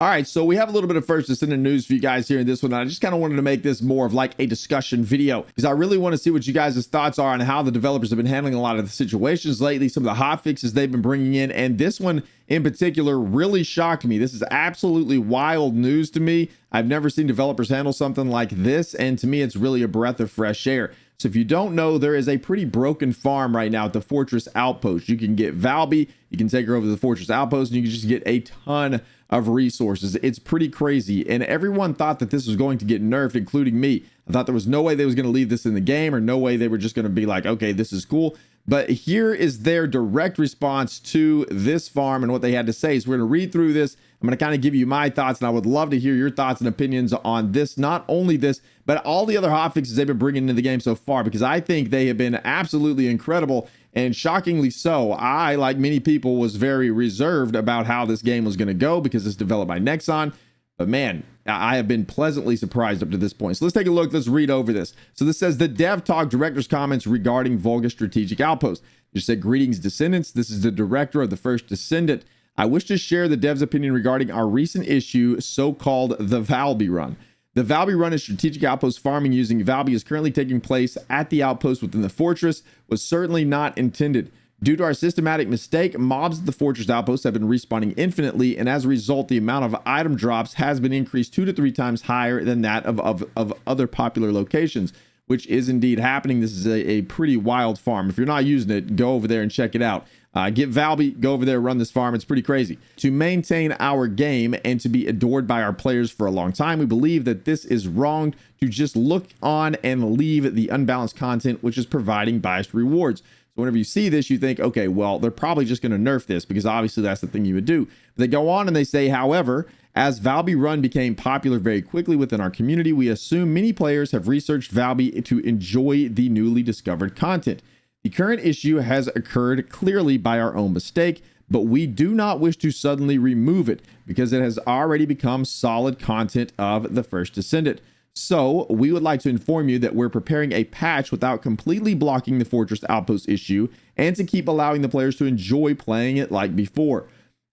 All right, so we have a little bit of First Descendant news for you guys here in this one. I just kind of wanted to make this more of like a discussion video because I really want to see what you guys' thoughts are on how the developers have been handling a lot of the situations lately, some of the hot fixes they've been bringing in, and this one in particular really shocked me. This is absolutely wild news to me. I've never seen developers handle something like this, and to me, it's really a breath of fresh air. So if you don't know, there is a pretty broken farm right now at the Fortress Outpost. You can get Valby, you can take her over to the Fortress Outpost, and you can just get a ton of resources. It's pretty crazy, and everyone thought that this was going to get nerfed, including me. I thought there was no way they was going to leave this in the game, or no way they were just going to be like, okay, this is cool. But here is their direct response to this farm and what they had to say. So we're going to read through this. I'm going to kind of give you my thoughts, and I would love to hear your thoughts and opinions on this. Not only this, but all the other hotfixes they've been bringing into the game so far, because I think they have been absolutely incredible. And shockingly so, I, like many people, was very reserved about how this game was going to go because it's developed by Nexon. But man, I have been pleasantly surprised up to this point. So let's take a look. Let's read over this. So this says the Dev Talk Director's comments regarding Volga Strategic Outpost. You said, greetings, Descendants. This is the director of the First Descendant. I wish to share the dev's opinion regarding our recent issue, so-called the Valby run. The Valby run is strategic outpost farming using Valby is currently taking place at the outpost within the fortress, was certainly not intended. Due to our systematic mistake, mobs at the Fortress Outpost have been respawning infinitely, and as a result, the amount of item drops has been increased 2 to 3 times higher than that of other popular locations, which is indeed happening. This is a pretty wild farm. If you're not using it, go over there and check it out. Get Valby, go over there, run this farm. It's pretty crazy. To maintain our game and to be adored by our players for a long time, we believe that this is wrong to just look on and leave the unbalanced content, which is providing biased rewards. So whenever you see this, you think, okay, well, they're probably just going to nerf this because obviously that's the thing you would do. But they go on and they say, however, as Valby Run became popular very quickly within our community, we assume many players have researched Valby to enjoy the newly discovered content. The current issue has occurred clearly by our own mistake, but we do not wish to suddenly remove it because it has already become solid content of the First Descendant. So we would like to inform you that we're preparing a patch without completely blocking the Fortress Outpost issue and to keep allowing the players to enjoy playing it like before.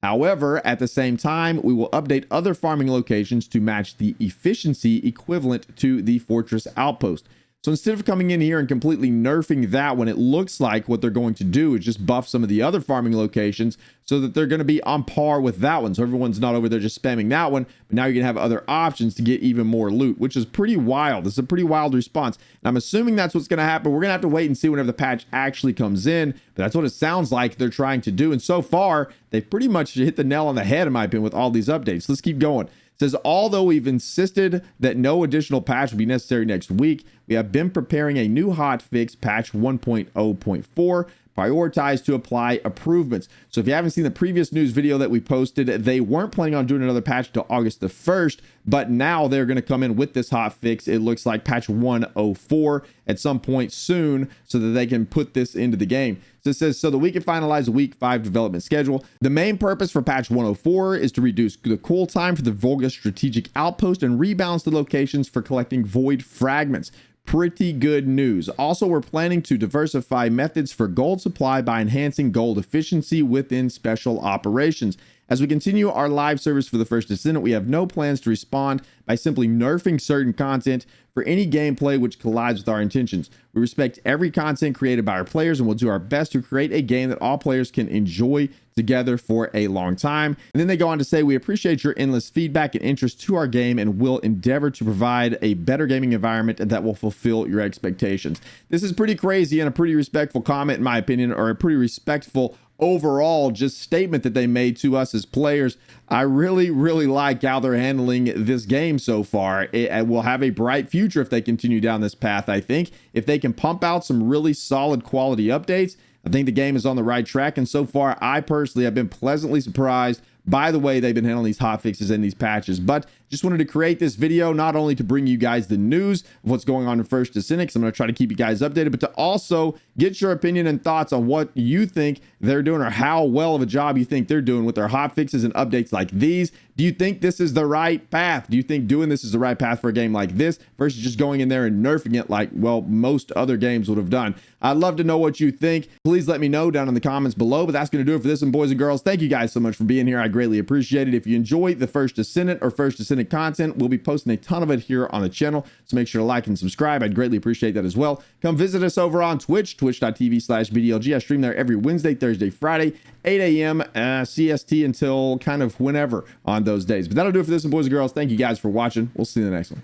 However, at the same time, we will update other farming locations to match the efficiency equivalent to the Fortress Outpost. So instead of coming in here and completely nerfing that one, it looks like what they're going to do is just buff some of the other farming locations so that they're going to be on par with that one. So everyone's not over there just spamming that one, but now you're going to have other options to get even more loot, which is pretty wild. This is a pretty wild response. And I'm assuming that's what's going to happen. We're going to have to wait and see whenever the patch actually comes in, but that's what it sounds like they're trying to do. And so far, they've pretty much hit the nail on the head, in my opinion, with all these updates. Let's keep going. It says, although we've insisted that no additional patch will be necessary next week, we have been preparing a new hotfix, patch 1.0.4, prioritized to apply improvements. So if you haven't seen the previous news video that we posted, they weren't planning on doing another patch until August the 1st, but now they're going to come in with this hotfix. It looks like patch 1.04 at some point soon so that they can put this into the game. So it says, so that we can finalize a week 5 development schedule. The main purpose for patch 104 is to reduce the cool time for the Volga strategic outpost and rebalance the locations for collecting void fragments. Pretty good news. Also, we're planning to diversify methods for gold supply by enhancing gold efficiency within special operations. As we continue our live service for the First Descendant, we have no plans to respond by simply nerfing certain content for any gameplay which collides with our intentions. We respect every content created by our players and will do our best to create a game that all players can enjoy together for a long time. And then they go on to say, we appreciate your endless feedback and interest to our game and will endeavor to provide a better gaming environment that will fulfill your expectations. This is pretty crazy and a pretty respectful comment, in my opinion, or a pretty respectful overall just statement that they made to us as players. I really like how they're handling this game so far. It will have a bright future if they continue down this path. I think if they can pump out some really solid quality updates, I think the game is on the right track. And so far, I personally have been pleasantly surprised by the way they've been handling these hotfixes and these patches. But just wanted to create this video not only to bring you guys the news of what's going on in First Descendant, because I'm going to try to keep you guys updated, but to also get your opinion and thoughts on what you think they're doing or how well of a job you think they're doing with their hotfixes and updates like these. Do you think this is the right path? Do you think doing this is the right path for a game like this versus just going in there and nerfing it like, well, most other games would have done? I'd love to know what you think. Please let me know down in the comments below. But that's going to do it for this one, boys and girls. Thank you guys so much for being here. I greatly appreciate it. If you enjoy the First Descendant or First Descendant content, we'll be posting a ton of it here on the channel. So make sure to like and subscribe. I'd greatly appreciate that as well. Come visit us over on Twitch, twitch.tv/BDLG. I stream there every Wednesday, Thursday, Friday, 8 a.m. CST until kind of whenever on those days. But that'll do it for this one, boys and girls. Thank you guys for watching. We'll see you in the next one.